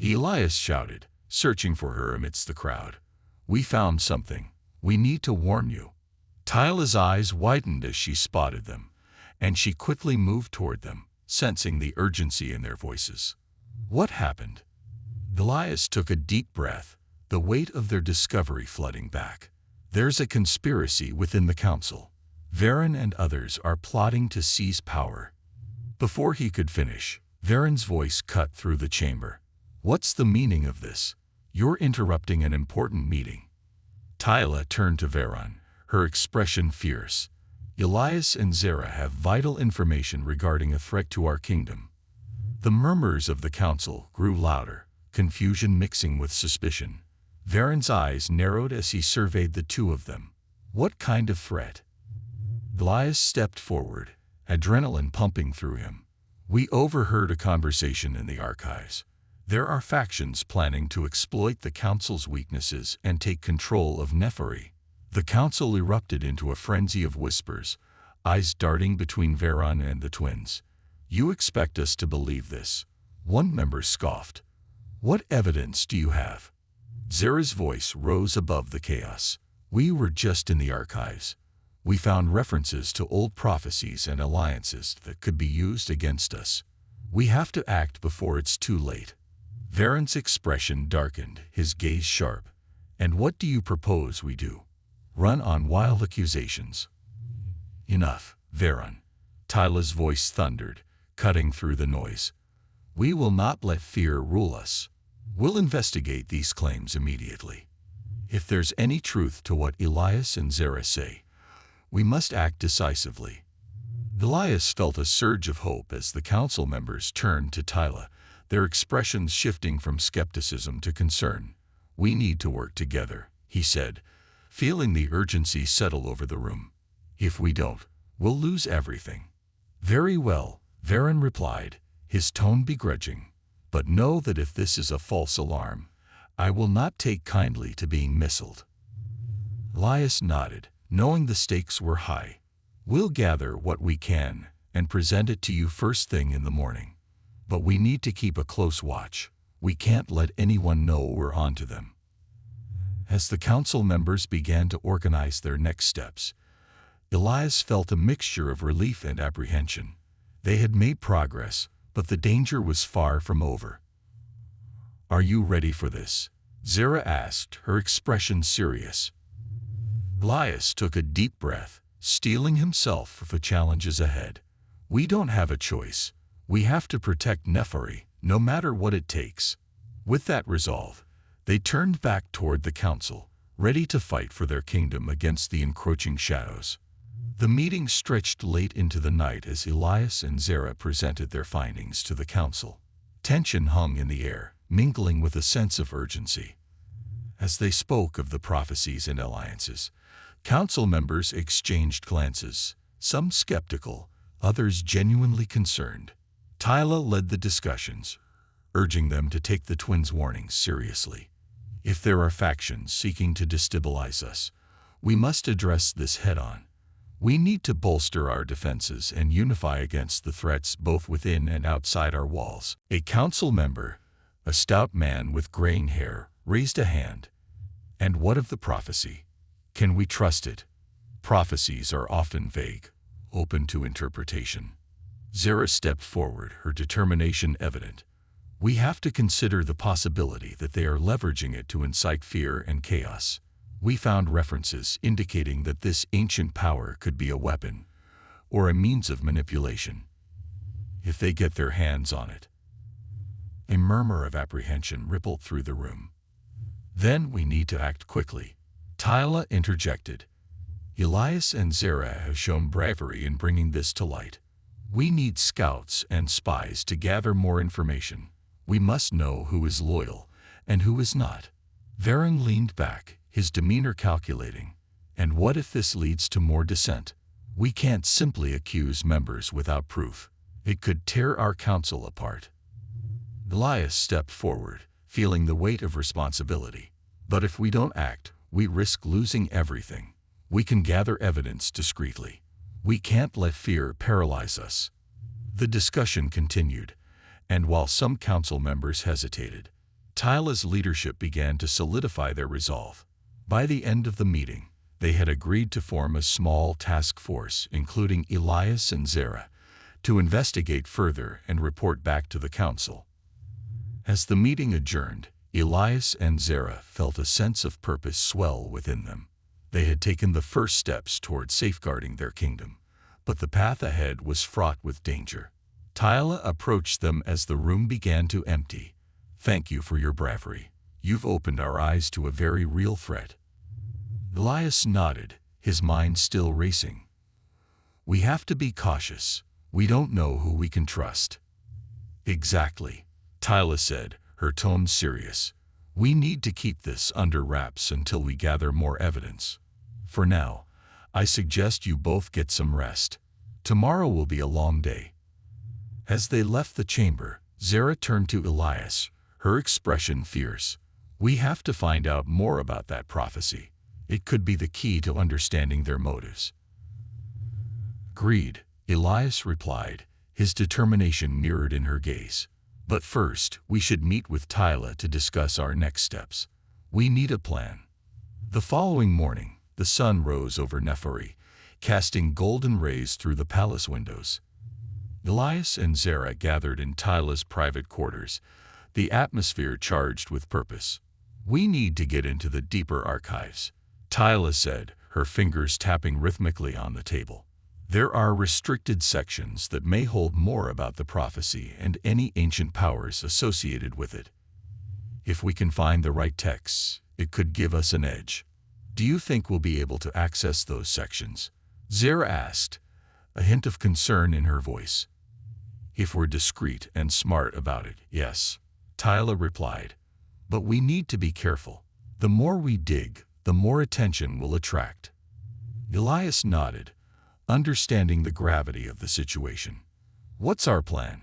Elias shouted, searching for her amidst the crowd. We found something. We need to warn you. Tyla's eyes widened as she spotted them, and she quickly moved toward them, sensing the urgency in their voices. What happened? Elias took a deep breath, the weight of their discovery flooding back. There's a conspiracy within the council. Varen and others are plotting to seize power. Before he could finish, Varen's voice cut through the chamber. What's the meaning of this? You're interrupting an important meeting. Tyla turned to Varen, her expression fierce. Elias and Zara have vital information regarding a threat to our kingdom. The murmurs of the council grew louder, confusion mixing with suspicion. Varen's eyes narrowed as he surveyed the two of them. What kind of threat? Elias stepped forward, adrenaline pumping through him. We overheard a conversation in the archives. There are factions planning to exploit the council's weaknesses and take control of Nephari. The council erupted into a frenzy of whispers, eyes darting between Varen and the twins. You expect us to believe this? One member scoffed. What evidence do you have? Zara's voice rose above the chaos. We were just in the archives. We found references to old prophecies and alliances that could be used against us. We have to act before it's too late. Varen's expression darkened, his gaze sharp. And what do you propose we do? Run on wild accusations? Enough, Varen. Tyla's voice thundered, cutting through the noise. We will not let fear rule us. We'll investigate these claims immediately. If there's any truth to what Elias and Zara say, we must act decisively. Elias felt a surge of hope as the council members turned to Tyla, their expressions shifting from skepticism to concern. We need to work together, he said, feeling the urgency settle over the room. If we don't, we'll lose everything. Very well, Varen replied, his tone begrudging. But know that if this is a false alarm, I will not take kindly to being missiled. Elias nodded, knowing the stakes were high. We'll gather what we can and present it to you first thing in the morning. But we need to keep a close watch. We can't let anyone know we're onto them. As the council members began to organize their next steps, Elias felt a mixture of relief and apprehension. They had made progress, but the danger was far from over. Are you ready for this? Zara asked, her expression serious. Elias took a deep breath, steeling himself for the challenges ahead. We don't have a choice. We have to protect Nephari, no matter what it takes. With that resolve, they turned back toward the council, ready to fight for their kingdom against the encroaching shadows. The meeting stretched late into the night as Elias and Zara presented their findings to the council. Tension hung in the air, mingling with a sense of urgency. As they spoke of the prophecies and alliances, council members exchanged glances, some skeptical, others genuinely concerned. Tyla led the discussions, urging them to take the twins' warnings seriously. If there are factions seeking to destabilize us, we must address this head-on. We need to bolster our defenses and unify against the threats both within and outside our walls. A council member, a stout man with graying hair, raised a hand. And what of the prophecy? Can we trust it? Prophecies are often vague, open to interpretation. Zara stepped forward, her determination evident. We have to consider the possibility that they are leveraging it to incite fear and chaos. We found references indicating that this ancient power could be a weapon or a means of manipulation. If they get their hands on it. A murmur of apprehension rippled through the room. Then we need to act quickly. Tyla interjected. Elias and Zara have shown bravery in bringing this to light. We need scouts and spies to gather more information. We must know who is loyal and who is not. Varen leaned back, his demeanor calculating. And what if this leads to more dissent? We can't simply accuse members without proof. It could tear our council apart. Elias stepped forward, feeling the weight of responsibility. But if we don't act, we risk losing everything. We can gather evidence discreetly. We can't let fear paralyze us. The discussion continued, and while some council members hesitated, Tyla's leadership began to solidify their resolve. By the end of the meeting, they had agreed to form a small task force, including Elias and Zara, to investigate further and report back to the council. As the meeting adjourned, Elias and Zara felt a sense of purpose swell within them. They had taken the first steps toward safeguarding their kingdom, but the path ahead was fraught with danger. Tyla approached them as the room began to empty. Thank you for your bravery. You've opened our eyes to a very real threat. Elias nodded, his mind still racing. We have to be cautious. We don't know who we can trust. Exactly, Tyla said, her tone serious. We need to keep this under wraps until we gather more evidence. For now, I suggest you both get some rest. Tomorrow will be a long day. As they left the chamber, Zara turned to Elias, her expression fierce. We have to find out more about that prophecy. It could be the key to understanding their motives. Agreed, Elias replied, his determination mirrored in her gaze. But first, we should meet with Tyla to discuss our next steps. We need a plan. The following morning, the sun rose over Nephari, casting golden rays through the palace windows. Elias and Zara gathered in Tyla's private quarters, the atmosphere charged with purpose. We need to get into the deeper archives, Tyla said, her fingers tapping rhythmically on the table. There are restricted sections that may hold more about the prophecy and any ancient powers associated with it. If we can find the right texts, it could give us an edge. Do you think we'll be able to access those sections? Zara asked, a hint of concern in her voice. If we're discreet and smart about it, yes, Tyla replied. But we need to be careful. The more we dig, the more attention we'll attract. Elias nodded, understanding the gravity of the situation. What's our plan?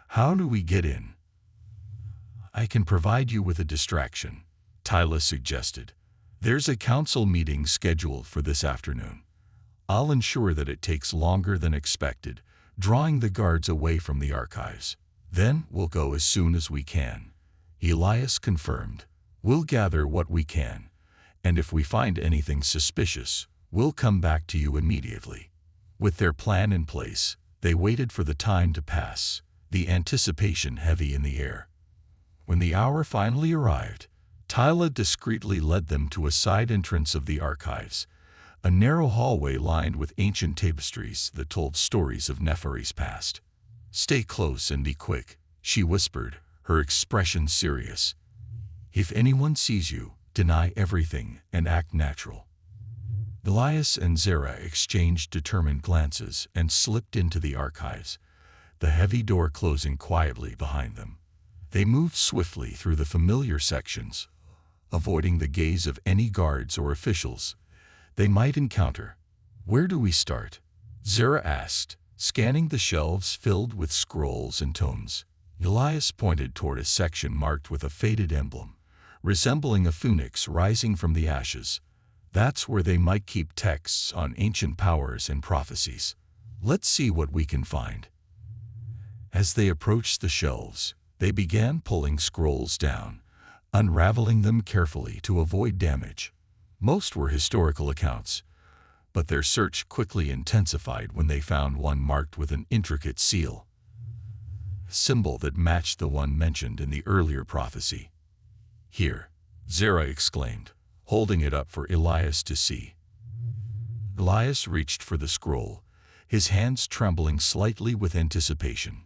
How do we get in? I can provide you with a distraction, Tyla suggested. There's a council meeting scheduled for this afternoon. I'll ensure that it takes longer than expected, drawing the guards away from the archives. Then we'll go as soon as we can. Elias confirmed. We'll gather what we can, and if we find anything suspicious, we'll come back to you immediately. With their plan in place, they waited for the time to pass, the anticipation heavy in the air. When the hour finally arrived, Tyla discreetly led them to a side entrance of the archives, a narrow hallway lined with ancient tapestries that told stories of Nephari's past. Stay close and be quick, she whispered, her expression serious. If anyone sees you, deny everything and act natural. Elias and Zara exchanged determined glances and slipped into the archives, the heavy door closing quietly behind them. They moved swiftly through the familiar sections, avoiding the gaze of any guards or officials they might encounter. Where do we start? Zara asked, scanning the shelves filled with scrolls and tomes. Elias pointed toward a section marked with a faded emblem, resembling a phoenix rising from the ashes. That's where they might keep texts on ancient powers and prophecies. Let's see what we can find. As they approached the shelves, they began pulling scrolls down, unraveling them carefully to avoid damage. Most were historical accounts, but their search quickly intensified when they found one marked with an intricate seal, a symbol that matched the one mentioned in the earlier prophecy. Here, Zara exclaimed, holding it up for Elias to see. Elias reached for the scroll, his hands trembling slightly with anticipation.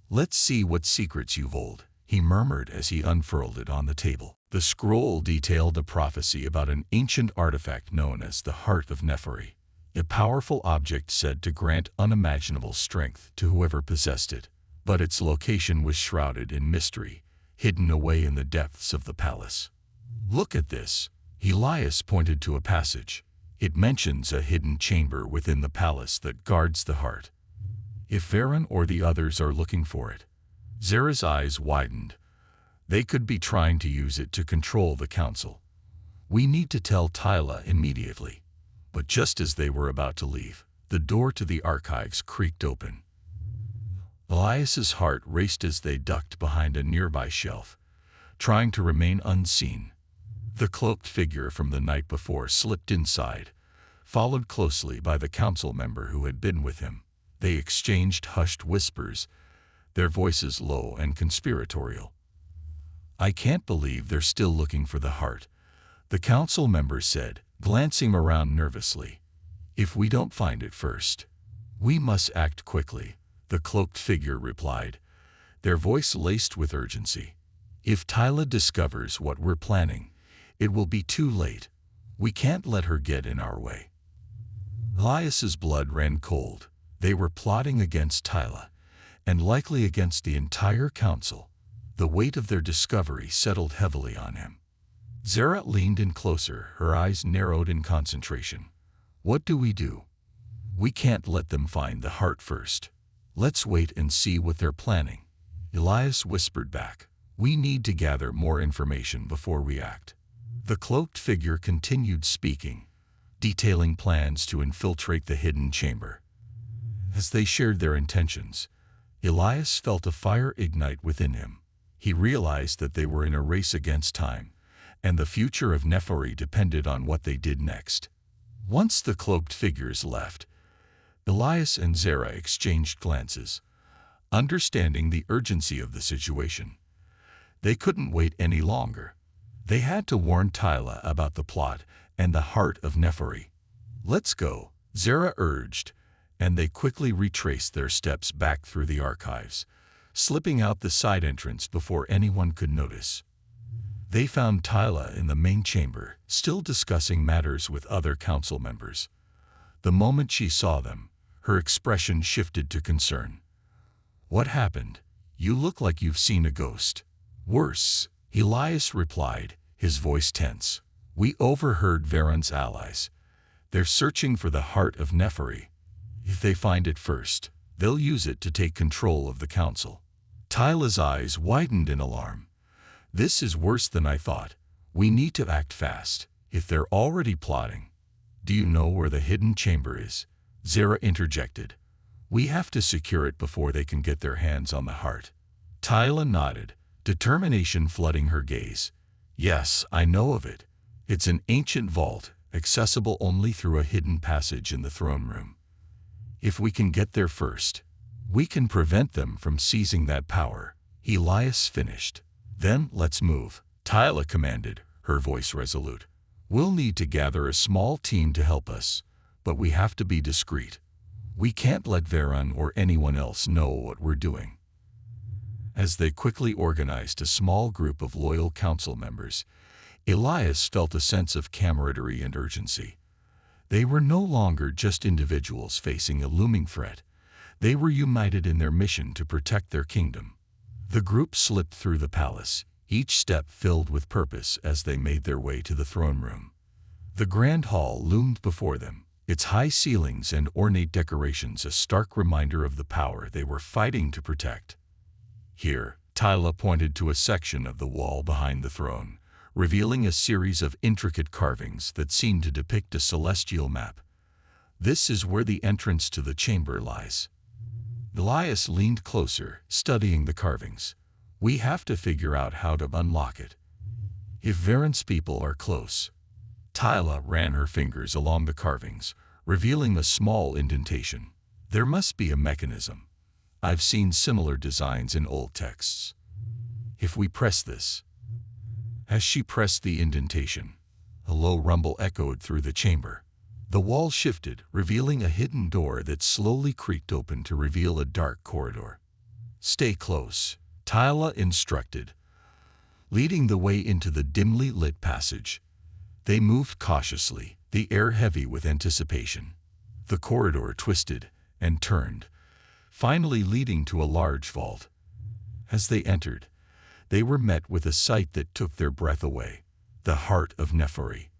Let's see what secrets you hold, he murmured as he unfurled it on the table. The scroll detailed a prophecy about an ancient artifact known as the Heart of Nepheri, a powerful object said to grant unimaginable strength to whoever possessed it, but its location was shrouded in mystery, hidden away in the depths of the palace. "Look at this." Elias pointed to a passage. "It mentions a hidden chamber within the palace that guards the heart. If Varen or the others are looking for it." Zera's eyes widened. "They could be trying to use it to control the council. We need to tell Tyla immediately." But just as they were about to leave, the door to the archives creaked open. Elias's heart raced as they ducked behind a nearby shelf, trying to remain unseen. The cloaked figure from the night before slipped inside, followed closely by the council member who had been with him. They exchanged hushed whispers, their voices low and conspiratorial. "I can't believe they're still looking for the heart," the council member said, glancing around nervously. "If we don't find it first, we must act quickly," the cloaked figure replied, their voice laced with urgency. "If Tyla discovers what we're planning, it will be too late. We can't let her get in our way." Elias's blood ran cold. They were plotting against Tyla, and likely against the entire council. The weight of their discovery settled heavily on him. Zera leaned in closer, her eyes narrowed in concentration. "What do we do? We can't let them find the heart first. Let's wait and see what they're planning." Elias whispered back, "We need to gather more information before we act." The cloaked figure continued speaking, detailing plans to infiltrate the hidden chamber. As they shared their intentions, Elias felt a fire ignite within him. He realized that they were in a race against time, and the future of Nepheri depended on what they did next. Once the cloaked figures left, Elias and Zera exchanged glances, understanding the urgency of the situation. They couldn't wait any longer. They had to warn Tyla about the plot and the heart of Nepheri. "Let's go," Zera urged, and they quickly retraced their steps back through the archives, slipping out the side entrance before anyone could notice. They found Tyla in the main chamber, still discussing matters with other council members. The moment she saw them, her expression shifted to concern. "What happened? You look like you've seen a ghost." "Worse," Elias replied, his voice tense. "We overheard Varen's allies. They're searching for the heart of Nepheri. If they find it first, they'll use it to take control of the council." Tyla's eyes widened in alarm. "This is worse than I thought. We need to act fast. If they're already plotting." "Do you know where the hidden chamber is?" Zera interjected. "We have to secure it before they can get their hands on the heart." Tyla nodded, determination flooding her gaze. "Yes, I know of it. It's an ancient vault, accessible only through a hidden passage in the throne room. If we can get there first, we can prevent them from seizing that power," Elias finished. "Then let's move," Tyla commanded, her voice resolute. "We'll need to gather a small team to help us, but we have to be discreet. We can't let Varen or anyone else know what we're doing." As they quickly organized a small group of loyal council members, Elias felt a sense of camaraderie and urgency. They were no longer just individuals facing a looming threat. They were united in their mission to protect their kingdom. The group slipped through the palace, each step filled with purpose as they made their way to the throne room. The grand hall loomed before them, its high ceilings and ornate decorations a stark reminder of the power they were fighting to protect. Here, Tyla pointed to a section of the wall behind the throne, revealing a series of intricate carvings that seemed to depict a celestial map. "This is where the entrance to the chamber lies." Elias leaned closer, studying the carvings. "We have to figure out how to unlock it. If Varen's people are close." Tyla ran her fingers along the carvings, revealing a small indentation. "There must be a mechanism. I've seen similar designs in old texts. If we press this." As she pressed the indentation, a low rumble echoed through the chamber. The wall shifted, revealing a hidden door that slowly creaked open to reveal a dark corridor. "Stay close," Tyla instructed, leading the way into the dimly lit passage. They moved cautiously, the air heavy with anticipation. The corridor twisted and turned, finally leading to a large vault. As they entered, they were met with a sight that took their breath away. The heart of Nepheri,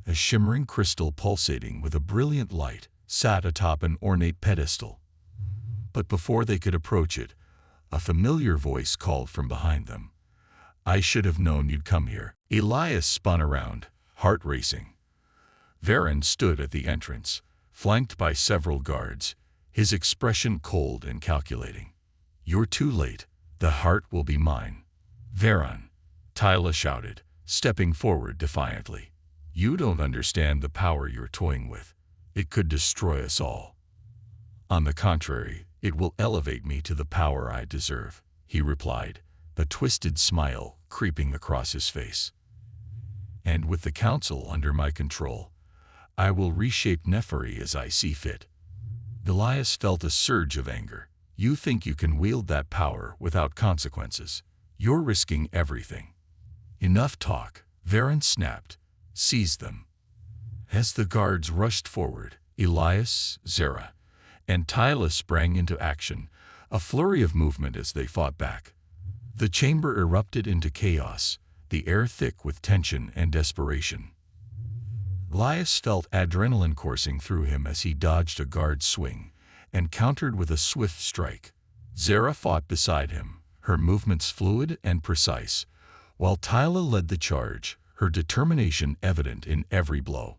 a shimmering crystal pulsating with a brilliant light, sat atop an ornate pedestal. But before they could approach it, a familiar voice called from behind them. "I should have known you'd come here." Elias spun around, heart racing. Varen stood at the entrance, flanked by several guards, his expression cold and calculating. "You're too late. The heart will be mine." "Varen," Tyla shouted, stepping forward defiantly. "You don't understand the power you're toying with. It could destroy us all." "On the contrary, it will elevate me to the power I deserve," he replied, a twisted smile creeping across his face. "And with the council under my control, I will reshape Nepheri as I see fit." Elias felt a surge of anger. "You think you can wield that power without consequences? You're risking everything." "Enough talk," Varen snapped. "Seize them." As the guards rushed forward, Elias, Zera, and Tyla sprang into action, a flurry of movement as they fought back. The chamber erupted into chaos, the air thick with tension and desperation. Elias felt adrenaline coursing through him as he dodged a guard's swing and countered with a swift strike. Zera fought beside him, her movements fluid and precise, while Tyla led the charge, her determination evident in every blow.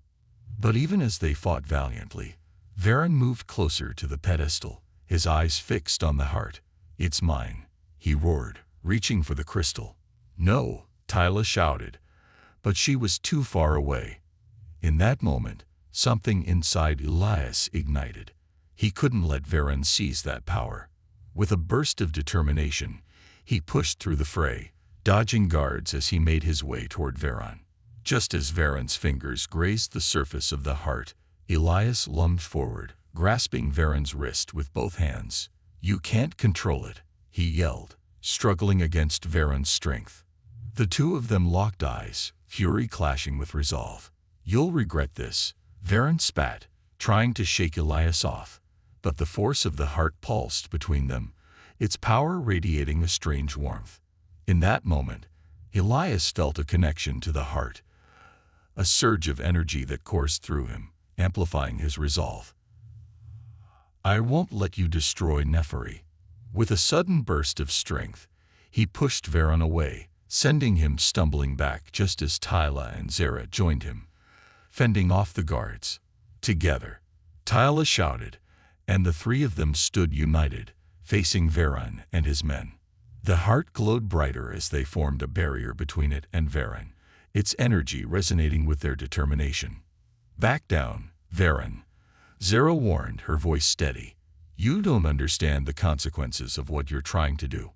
But even as they fought valiantly, Varen moved closer to the pedestal, his eyes fixed on the heart. "It's mine," he roared, reaching for the crystal. "No," Tyla shouted, but she was too far away. In that moment, something inside Elias ignited. He couldn't let Varen seize that power. With a burst of determination, he pushed through the fray, dodging guards as he made his way toward Varen. Just as Varen's fingers grazed the surface of the heart, Elias lunged forward, grasping Varen's wrist with both hands. "You can't control it," he yelled, struggling against Varen's strength. The two of them locked eyes, fury clashing with resolve. "You'll regret this," Varen spat, trying to shake Elias off. But the force of the heart pulsed between them, its power radiating a strange warmth. In that moment, Elias felt a connection to the heart, a surge of energy that coursed through him, amplifying his resolve. "I won't let you destroy Nepheri." With a sudden burst of strength, he pushed Varen away, sending him stumbling back just as Tyla and Zera joined him, fending off the guards. Together, Tyla shouted, and the three of them stood united, facing Varen and his men. The heart glowed brighter as they formed a barrier between it and Varen, its energy resonating with their determination. "Back down, Varen," Zera warned, her voice steady. "You don't understand the consequences of what you're trying to do."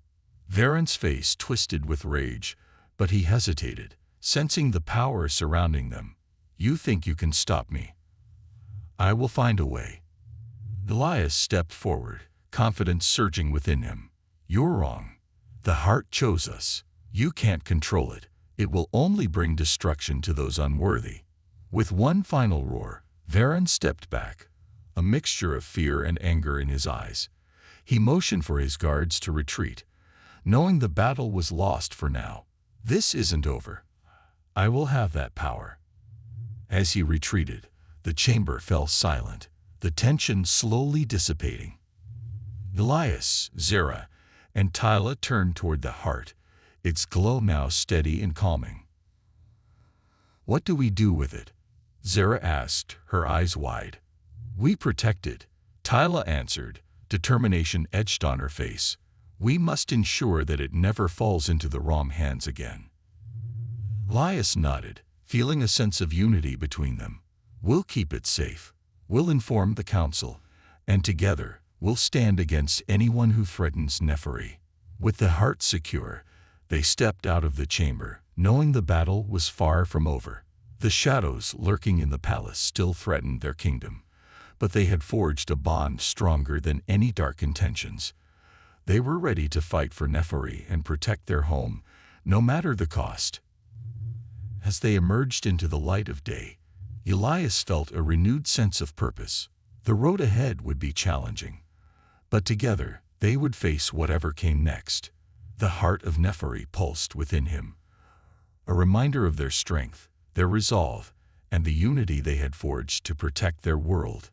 Varen's face twisted with rage, but he hesitated, sensing the power surrounding them. "You think you can stop me? I will find a way." Elias stepped forward, confidence surging within him. "You're wrong. The heart chose us. You can't control it. It will only bring destruction to those unworthy." With one final roar, Varen stepped back, a mixture of fear and anger in his eyes. He motioned for his guards to retreat, knowing the battle was lost for now. "This isn't over. I will have that power." As he retreated, the chamber fell silent, the tension slowly dissipating. Elias, Zera, and Tyla turned toward the heart, its glow now steady and calming. "What do we do with it?" Zera asked, her eyes wide. "We protect it," Tyla answered, determination etched on her face. "We must ensure that it never falls into the wrong hands again." Elias nodded, feeling a sense of unity between them. "We'll keep it safe. We'll inform the council, and together, we'll stand against anyone who threatens Nepheri." With the heart secure, they stepped out of the chamber, knowing the battle was far from over. The shadows lurking in the palace still threatened their kingdom, but they had forged a bond stronger than any dark intentions. They were ready to fight for Nepheri and protect their home, no matter the cost. As they emerged into the light of day, Elias felt a renewed sense of purpose. The road ahead would be challenging, but together they would face whatever came next. The heart of Nepheri pulsed within him, a reminder of their strength, their resolve, and the unity they had forged to protect their world.